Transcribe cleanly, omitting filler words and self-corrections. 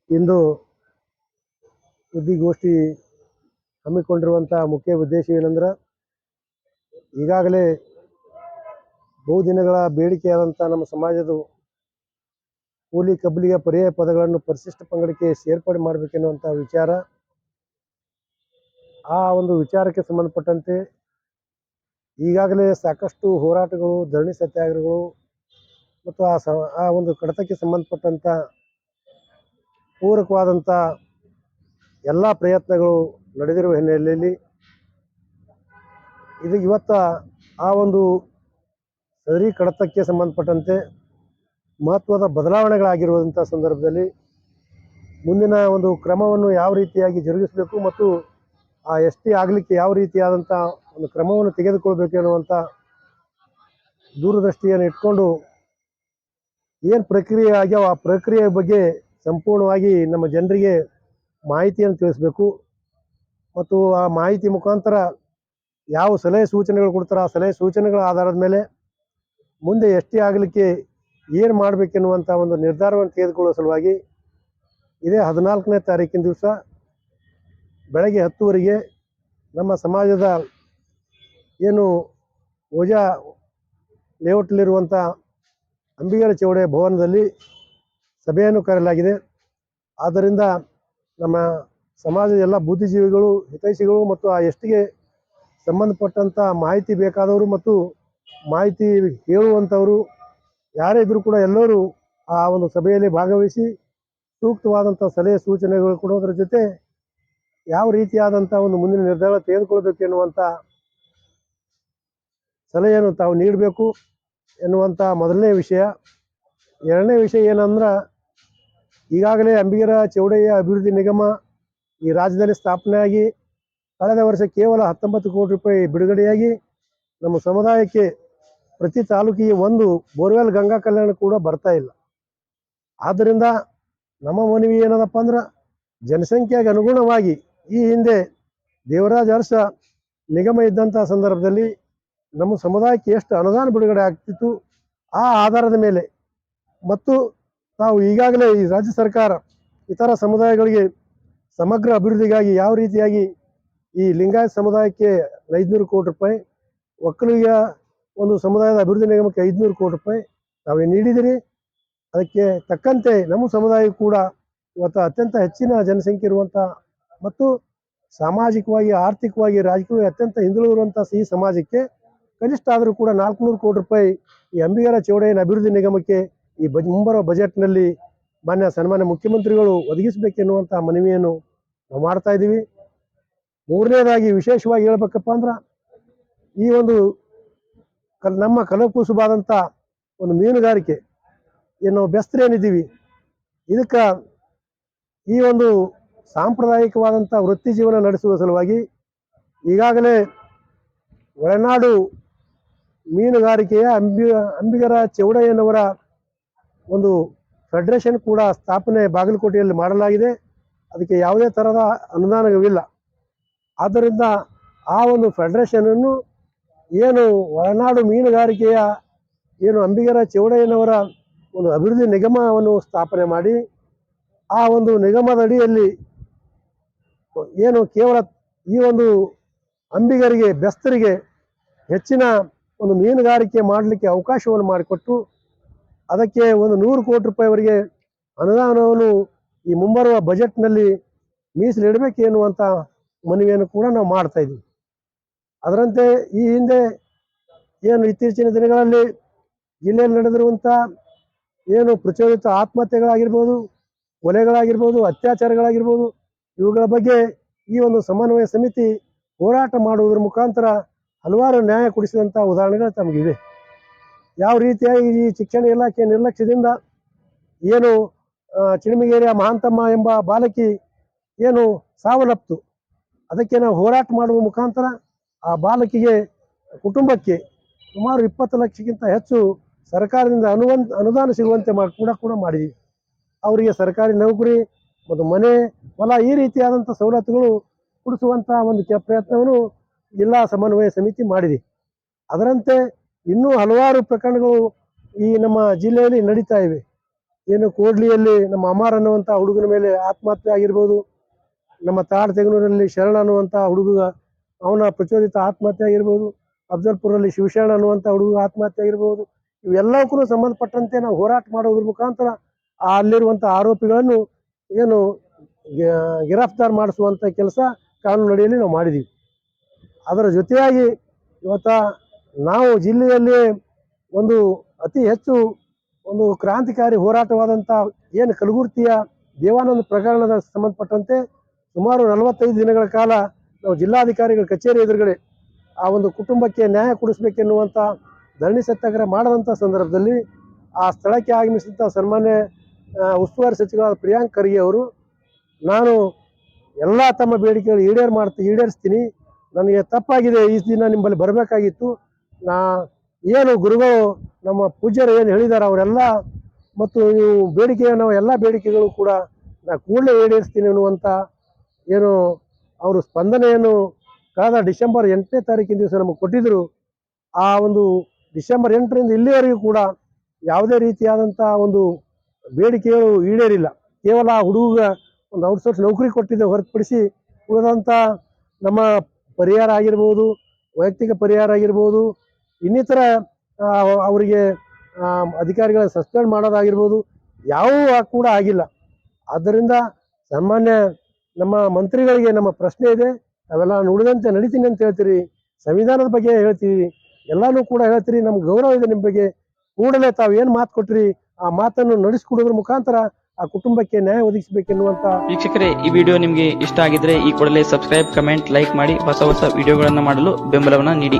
ಇಂದು ಸುದ್ದಿಗೋಷ್ಠಿ ಹಮ್ಮಿಕೊಂಡಿರುವಂಥ ಮುಖ್ಯ ಉದ್ದೇಶವೇನೆಂದ್ರೆ, ಈಗಾಗಲೇ ಬಹುದಿನಗಳ ಬೇಡಿಕೆಯಾದಂಥ ನಮ್ಮ ಸಮಾಜದ ಕೂಲಿ ಕಬ್ಬಲಿಗ ಪರ್ಯಾಯ ಪದಗಳನ್ನು ಪರಿಶಿಷ್ಟ ಪಂಗಡಕ್ಕೆ ಸೇರ್ಪಡೆ ಮಾಡಬೇಕೆನ್ನುವಂಥ ವಿಚಾರ. ಆ ಒಂದು ವಿಚಾರಕ್ಕೆ ಸಂಬಂಧಪಟ್ಟಂತೆ ಈಗಾಗಲೇ ಸಾಕಷ್ಟು ಹೋರಾಟಗಳು, ಧರಣಿ ಸತ್ಯಾಗ್ರಹಗಳು ಮತ್ತು ಆ ಒಂದು ಕಡತಕ್ಕೆ ಸಂಬಂಧಪಟ್ಟಂಥ ಪೂರಕವಾದಂಥ ಎಲ್ಲ ಪ್ರಯತ್ನಗಳು ನಡೆದಿರುವ ಹಿನ್ನೆಲೆಯಲ್ಲಿ ಇವತ್ತು ಆ ಒಂದು ಸದರಿ ಕಡತಕ್ಕೆ ಸಂಬಂಧಪಟ್ಟಂತೆ ಮಹತ್ವದ ಬದಲಾವಣೆಗಳಾಗಿರುವಂಥ ಸಂದರ್ಭದಲ್ಲಿ ಮುಂದಿನ ಒಂದು ಕ್ರಮವನ್ನು ಯಾವ ರೀತಿಯಾಗಿ ಜರುಗಿಸಬೇಕು ಮತ್ತು ಆ ST ಆಗಲಿಕ್ಕೆ ಯಾವ ರೀತಿಯಾದಂಥ ಒಂದು ಕ್ರಮವನ್ನು ತೆಗೆದುಕೊಳ್ಬೇಕು ಎನ್ನುವಂಥ ದೂರದೃಷ್ಟಿಯನ್ನು ಇಟ್ಕೊಂಡು ಏನು ಪ್ರಕ್ರಿಯೆ ಆಗ್ಯಾವ ಆ ಪ್ರಕ್ರಿಯೆ ಬಗ್ಗೆ ಸಂಪೂರ್ಣವಾಗಿ ನಮ್ಮ ಜನರಿಗೆ ಮಾಹಿತಿಯನ್ನು ತಿಳಿಸಬೇಕು ಮತ್ತು ಆ ಮಾಹಿತಿ ಮುಖಾಂತರ ಯಾವ ಸಲಹೆ ಸೂಚನೆಗಳು ಕೊಡ್ತಾರೆ ಆ ಸಲಹೆ ಸೂಚನೆಗಳ ಆಧಾರದ ಮೇಲೆ ಮುಂದೆ ST ಆಗಲಿಕ್ಕೆ ಏನು ಮಾಡಬೇಕೆನ್ನುವಂಥ ಒಂದು ನಿರ್ಧಾರವನ್ನು ತೆಗೆದುಕೊಳ್ಳುವ ಸಲುವಾಗಿ ಇದೇ 14ನೇ ತಾರೀಕಿನ ದಿವಸ ಬೆಳಗ್ಗೆ 10 ನಮ್ಮ ಸಮಾಜದ ಏನು ಓಜಾ ಲೇಔಟ್ಲಿರುವಂಥ ಅಂಬಿಗರ ಚೌಡೆ ಭವನದಲ್ಲಿ ಸಭೆಯನ್ನು ಕರೆಯಲಾಗಿದೆ. ಆದ್ದರಿಂದ ನಮ್ಮ ಸಮಾಜದ ಎಲ್ಲ ಬುದ್ಧಿಜೀವಿಗಳು, ಹಿತೈಷಿಗಳು ಮತ್ತು ಆ STಗೆ ಸಂಬಂಧಪಟ್ಟಂಥ ಮಾಹಿತಿ ಬೇಕಾದವರು ಮತ್ತು ಮಾಹಿತಿ ಹೇಳುವಂಥವರು ಯಾರೇ ಇದ್ದರೂ ಕೂಡ ಎಲ್ಲರೂ ಆ ಒಂದು ಸಭೆಯಲ್ಲಿ ಭಾಗವಹಿಸಿ ಸೂಕ್ತವಾದಂಥ ಸಲಹೆ ಸೂಚನೆಗಳು ಕೊಡೋದ್ರ ಜೊತೆ ಯಾವ ರೀತಿಯಾದಂಥ ಒಂದು ಮುಂದಿನ ನಿರ್ಧಾರ ತೆಗೆದುಕೊಳ್ಬೇಕು ಎನ್ನುವಂಥ ಸಲಹೆಯನ್ನು ತಾವು ನೀಡಬೇಕು ಎನ್ನುವಂಥ ಮೊದಲನೇ ವಿಷಯ. ಎರಡನೇ ವಿಷಯ ಏನಂದ್ರೆ, ಈಗಾಗಲೇ ಅಂಬಿಗರ ಚೌಡಯ್ಯ ಅಭಿವೃದ್ಧಿ ನಿಗಮ ಈ ರಾಜ್ಯದಲ್ಲಿ ಸ್ಥಾಪನೆಯಾಗಿ ಕಳೆದ ವರ್ಷ ಕೇವಲ 19 ಕೋಟಿ ರೂಪಾಯಿ ಬಿಡುಗಡೆಯಾಗಿ ನಮ್ಮ ಸಮುದಾಯಕ್ಕೆ ಪ್ರತಿ ತಾಲೂಕಿಗೆ ಒಂದು ಬೋರ್ವೆಲ್ ಗಂಗಾ ಕಲ್ಯಾಣ ಕೂಡ ಬರ್ತಾ ಇಲ್ಲ. ಆದ್ದರಿಂದ ನಮ್ಮ ಮನವಿ ಏನದಪ್ಪ ಅಂದ್ರೆ, ಜನಸಂಖ್ಯೆಗೆ ಅನುಗುಣವಾಗಿ ಈ ಹಿಂದೆ ದೇವರಾಜ ಅರಸ ನಿಗಮ ಇದ್ದಂಥ ಸಂದರ್ಭದಲ್ಲಿ ನಮ್ಮ ಸಮುದಾಯಕ್ಕೆ ಎಷ್ಟು ಅನುದಾನ ಬಿಡುಗಡೆ ಆಗ್ತಿತ್ತು ಆ ಆಧಾರದ ಮೇಲೆ ಮತ್ತು ನಾವು ಈಗಾಗಲೇ ಈ ರಾಜ್ಯ ಸರ್ಕಾರ ಇತರ ಸಮುದಾಯಗಳಿಗೆ ಸಮಗ್ರ ಅಭಿವೃದ್ಧಿಗಾಗಿ ಯಾವ ರೀತಿಯಾಗಿ ಈ ಲಿಂಗಾಯತ ಸಮುದಾಯಕ್ಕೆ 500 ಕೋಟಿ ರೂಪಾಯಿ, ಒಕ್ಕಲಿಗ ಒಂದು ಸಮುದಾಯದ ಅಭಿವೃದ್ಧಿ ನಿಗಮಕ್ಕೆ 500 ಕೋಟಿ ರೂಪಾಯಿ ತಾವೇ ನೀಡಿದಿರಿ. ಅದಕ್ಕೆ ತಕ್ಕಂತೆ ನಮ್ಮ ಸಮುದಾಯ ಕೂಡ ಇವತ್ತು ಅತ್ಯಂತ ಹೆಚ್ಚಿನ ಜನಸಂಖ್ಯೆ ಇರುವಂಥ ಮತ್ತು ಸಾಮಾಜಿಕವಾಗಿ, ಆರ್ಥಿಕವಾಗಿ, ರಾಜಕೀಯವಾಗಿ ಅತ್ಯಂತ ಹಿಂದುಳಿದಿರುವಂಥ ಈ ಸಮಾಜಕ್ಕೆ ಕನಿಷ್ಠ ಆದರೂ ಕೂಡ 400 ಕೋಟಿ ರೂಪಾಯಿ ಈ ಅಂಬಿಗರ ಚೌಡಯ್ಯನ ಅಭಿವೃದ್ಧಿ ನಿಗಮಕ್ಕೆ ಈ ಮುಂಬರುವ ಬಜೆಟ್ನಲ್ಲಿ ಸನ್ಮಾನ್ಯ ಮುಖ್ಯಮಂತ್ರಿಗಳು ಒದಗಿಸಬೇಕೆನ್ನುವಂಥ ಮನವಿಯನ್ನು ನಾವು ಮಾಡ್ತಾ ಇದ್ದೀವಿ. ಮೂರನೇದಾಗಿ ವಿಶೇಷವಾಗಿ ಹೇಳ್ಬೇಕಪ್ಪ ಅಂದ್ರೆ, ಈ ಒಂದು ನಮ್ಮ ಕಲಕುಸುಬಾದಂಥ ಒಂದು ಮೀನುಗಾರಿಕೆ ಏನು ಬೆಸ್ತರು ಏನಿದ್ದೀವಿ, ಇದಕ್ಕೆ ಈ ಒಂದು ಸಾಂಪ್ರದಾಯಿಕವಾದಂಥ ವೃತ್ತಿ ಜೀವನ ನಡೆಸುವ ಸಲುವಾಗಿ ಈಗಾಗಲೇ ಒಳನಾಡು ಮೀನುಗಾರಿಕೆಯ ಅಂಬಿಗರ ಚೌಡಯ್ಯನವರ ಒಂದು ಫೆಡರೇಷನ್ ಕೂಡ ಸ್ಥಾಪನೆ ಬಾಗಲಕೋಟೆಯಲ್ಲಿ ಮಾಡಲಾಗಿದೆ. ಅದಕ್ಕೆ ಯಾವುದೇ ಥರದ ಅನುದಾನವಿಲ್ಲ. ಆದ್ದರಿಂದ ಆ ಒಂದು ಫೆಡರೇಷನನ್ನು ಏನು ಒಳನಾಡು ಮೀನುಗಾರಿಕೆಯ ಏನು ಅಂಬಿಗರ ಚೌಡಯ್ಯನವರ ಒಂದು ಅಭಿವೃದ್ಧಿ ನಿಗಮವನ್ನು ಸ್ಥಾಪನೆ ಮಾಡಿ ಆ ಒಂದು ನಿಗಮದ ಅಡಿಯಲ್ಲಿ ಏನು ಕೇವಲ ಈ ಒಂದು ಅಂಬಿಗರಿಗೆ, ಬೆಸ್ತರಿಗೆ ಹೆಚ್ಚಿನ ಒಂದು ಮೀನುಗಾರಿಕೆ ಮಾಡಲಿಕ್ಕೆ ಅವಕಾಶವನ್ನು ಮಾಡಿಕೊಟ್ಟು ಅದಕ್ಕೆ ಒಂದು 100 ಕೋಟಿ ರೂಪಾಯಿವರೆಗೆ ಅನುದಾನವನ್ನು ಈ ಮುಂಬರುವ ಬಜೆಟ್ನಲ್ಲಿ ಮೀಸಲಿಡಬೇಕು ಎನ್ನುವಂಥ ಮನವಿಯನ್ನು ಕೂಡ ನಾವು ಮಾಡ್ತಾ ಇದ್ದೀವಿ. ಅದರಂತೆ ಈ ಹಿಂದೆ ಏನು ಇತ್ತೀಚಿನ ದಿನಗಳಲ್ಲಿ ಜಿಲ್ಲೆಯಲ್ಲಿ ನಡೆದಿರುವಂಥ ಏನು ಪ್ರಚೋದಿತ ಆತ್ಮಹತ್ಯೆಗಳಾಗಿರ್ಬೋದು, ಕೊಲೆಗಳಾಗಿರ್ಬೋದು, ಅತ್ಯಾಚಾರಗಳಾಗಿರ್ಬೋದು, ಇವುಗಳ ಬಗ್ಗೆ ಈ ಒಂದು ಸಮನ್ವಯ ಸಮಿತಿ ಹೋರಾಟ ಮಾಡುವುದರ ಮುಖಾಂತರ ಹಲವಾರು ನ್ಯಾಯ ಕೊಡಿಸಿದಂಥ ಉದಾಹರಣೆಗಳು ತಮಗಿವೆ. ಯಾವ ರೀತಿಯಾಗಿ ಈ ಶಿಕ್ಷಣ ಇಲಾಖೆ ನಿರ್ಲಕ್ಷ್ಯದಿಂದ ಏನು ಚಿಣಮಿಗೇರಿಯ ಮಹಾಂತಮ್ಮ ಎಂಬ ಬಾಲಕಿ ಏನು ಸಾವನ್ನಪ್ತು, ಅದಕ್ಕೆ ನಾವು ಹೋರಾಟ ಮಾಡುವ ಮುಖಾಂತರ ಆ ಬಾಲಕಿಗೆ ಕುಟುಂಬಕ್ಕೆ ಸುಮಾರು 20 ಲಕ್ಷಕ್ಕಿಂತ ಹೆಚ್ಚು ಸರ್ಕಾರದಿಂದ ಅನುದಾನ ಸಿಗುವಂತೆ ಕೂಡ ಮಾಡಿದ್ದೀವಿ. ಅವರಿಗೆ ಸರ್ಕಾರಿ ನೌಕರಿ ಮತ್ತು ಮನೆ, ಹೊಲ ಈ ರೀತಿಯಾದಂಥ ಸವಲತ್ತುಗಳು ಕೊಡಿಸುವಂಥ ಒಂದು ಪ್ರಯತ್ನವನ್ನು ಜಿಲ್ಲಾ ಸಮನ್ವಯ ಸಮಿತಿ ಮಾಡಿದೆ. ಅದರಂತೆ ಇನ್ನೂ ಹಲವಾರು ಪ್ರಕರಣಗಳು ಈ ನಮ್ಮ ಜಿಲ್ಲೆಯಲ್ಲಿ ನಡೀತಾ ಇವೆ. ಏನು ಕೋಡ್ಲಿಯಲ್ಲಿ ನಮ್ಮ ಅಮರ್ ಅನ್ನುವಂಥ ಹುಡುಗನ ಮೇಲೆ ಆತ್ಮಹತ್ಯೆ ಆಗಿರ್ಬೋದು, ನಮ್ಮ ತಾಡತೆಗನೂರಲ್ಲಿ ಶರಣ ಅನ್ನುವಂಥ ಹುಡುಗ ಅವನ ಪ್ರಚೋದಿತ ಆತ್ಮಹತ್ಯೆ ಆಗಿರ್ಬೋದು, ಅಫ್ಜಲ್ಪುರಲ್ಲಿ ಶಿವಶರಣ ಅನ್ನುವಂಥ ಹುಡುಗ ಆತ್ಮಹತ್ಯೆ ಆಗಿರ್ಬೋದು, ಇವೆಲ್ಲಕ್ಕೂ ಸಂಬಂಧಪಟ್ಟಂತೆ ನಾವು ಹೋರಾಟ ಮಾಡೋದ್ರ ಮುಖಾಂತರ ಅಲ್ಲಿರುವಂಥ ಆರೋಪಿಗಳನ್ನು ಏನು ಗಿರಫ್ತಾರ್ ಮಾಡಿಸುವಂಥ ಕೆಲಸ ಕಾನೂನು ಅಡಿಯಲ್ಲಿ ನಾವು ಮಾಡಿದ್ದೀವಿ. ಅದರ ಜೊತೆಯಾಗಿ ಇವತ್ತು ನಾವು ಜಿಲ್ಲೆಯಲ್ಲಿ ಒಂದು ಅತಿ ಹೆಚ್ಚು ಒಂದು ಕ್ರಾಂತಿಕಾರಿ ಹೋರಾಟವಾದಂಥ ಏನು ಕಲಬುರ್ಗಿಯ ದೇವಾನಂದ ಪ್ರಕರಣದ ಸಂಬಂಧಪಟ್ಟಂತೆ ಸುಮಾರು 45 ದಿನಗಳ ಕಾಲ ನಾವು ಜಿಲ್ಲಾಧಿಕಾರಿಗಳ ಕಚೇರಿ ಎದುರುಗಡೆ ಆ ಒಂದು ಕುಟುಂಬಕ್ಕೆ ನ್ಯಾಯ ಕೊಡಿಸ್ಬೇಕೆನ್ನುವಂಥ ಧರಣಿ ಸತ್ಯಾಗ್ರಹ ಮಾಡಿದಂಥ ಸಂದರ್ಭದಲ್ಲಿ ಆ ಸ್ಥಳಕ್ಕೆ ಆಗಮಿಸಿದಂಥ ಸನ್ಮಾನ್ಯ ಉಸ್ತುವಾರಿ ಸಚಿವರಾದ ಪ್ರಿಯಾಂಕ್ ಖರ್ಗೆ ಅವರು, ನಾನು ಎಲ್ಲ ತಮ್ಮ ಬೇಡಿಕೆಗಳು ಈಡೇರಿಸ್ತೀನಿ, ನನಗೆ ತಪ್ಪಾಗಿದೆ, ಈ ದಿನ ನಿಮ್ಮಲ್ಲಿ ಬರಬೇಕಾಗಿತ್ತು, ಏನು ಗುರುಗಳು ನಮ್ಮ ಪೂಜ್ಯರು ಏನು ಹೇಳಿದ್ದಾರೆ ಅವರೆಲ್ಲ ಮತ್ತು ನೀವು ನಾವು ಎಲ್ಲ ಬೇಡಿಕೆಗಳು ಕೂಡ ನಾನು ಕೂಡಲೇ ಈಡೇರಿಸ್ತೀನಿ ಅನ್ನುವಂಥ ಏನು ಅವರು ಸ್ಪಂದನೆಯನ್ನು ಕಳೆದ ಡಿಸೆಂಬರ್ 8ನೇ ತಾರೀಕಿನ ದಿವಸ ನಮಗೆ ಕೊಟ್ಟಿದ್ದರು. ಆ ಒಂದು ಡಿಸೆಂಬರ್ 8ರಿಂದ ಇಲ್ಲಿವರೆಗೂ ಕೂಡ ಯಾವುದೇ ರೀತಿಯಾದಂಥ ಒಂದು ಬೇಡಿಕೆಗಳು ಈಡೇರಿಲ್ಲ. ಕೇವಲ ಆ ಹುಡುಗ ಒಂದು ಔಟ್ಸೋರ್ಸ್ ನೌಕರಿ ಕೊಟ್ಟಿದ್ದೆ ಹೊರತುಪಡಿಸಿ ಉಳಿದಂಥ ನಮ್ಮ ಪರಿಹಾರ ಆಗಿರ್ಬೋದು, ವೈಯಕ್ತಿಕ ಪರಿಹಾರ ಆಗಿರ್ಬೋದು, ಇನ್ನಿತರ ಅವರಿಗೆ ಅಧಿಕಾರಿಗಳ ಸಸ್ಪೆಂಡ್ ಮಾಡೋದಾಗಿರ್ಬೋದು, ಯಾವುವು ಕೂಡ ಆಗಿಲ್ಲ. ಆದ್ದರಿಂದ ಸಾಮಾನ್ಯ ನಮ್ಮ ಮಂತ್ರಿಗಳಿಗೆ ನಮ್ಮ ಪ್ರಶ್ನೆ ಇದೆ, ಅವೆಲ್ಲ ನುಡಿದಂತೆ ನಡೀತೀನಿ ಅಂತ ಹೇಳ್ತೀರಿ, ಸಂವಿಧಾನದ ಬಗ್ಗೆ ಹೇಳ್ತೀವಿ, ಎಲ್ಲನೂ ಕೂಡ ಹೇಳ್ತೀರಿ, ನಮ್ಗೆ ಗೌರವ ಇದೆ ನಿಮ್ಮ ಬಗ್ಗೆ, ಕೂಡಲೇ ತಾವು ಏನು ಮಾತು ಕೊಟ್ರಿ ಆ ಮಾತನ್ನು ನಡೆಸಿಕೊಡೋದ್ರ ಮುಖಾಂತರ ಆ ಕುಟುಂಬಕ್ಕೆ ನ್ಯಾಯ ಒದಗಿಸಬೇಕೆನ್ನುವಂತ. ವೀಕ್ಷಕರೇ, ಈ ವಿಡಿಯೋ ನಿಮಗೆ ಇಷ್ಟ ಆಗಿದ್ರೆ ಈ ಕೂಡಲೇ ಸಬ್ಸ್ಕ್ರೈಬ್, ಕಮೆಂಟ್, ಲೈಕ್ ಮಾಡಿ ಹೊಸ ವಿಡಿಯೋಗಳನ್ನು ಮಾಡಲು ಬೆಂಬಲವನ್ನ ನೀಡಿ.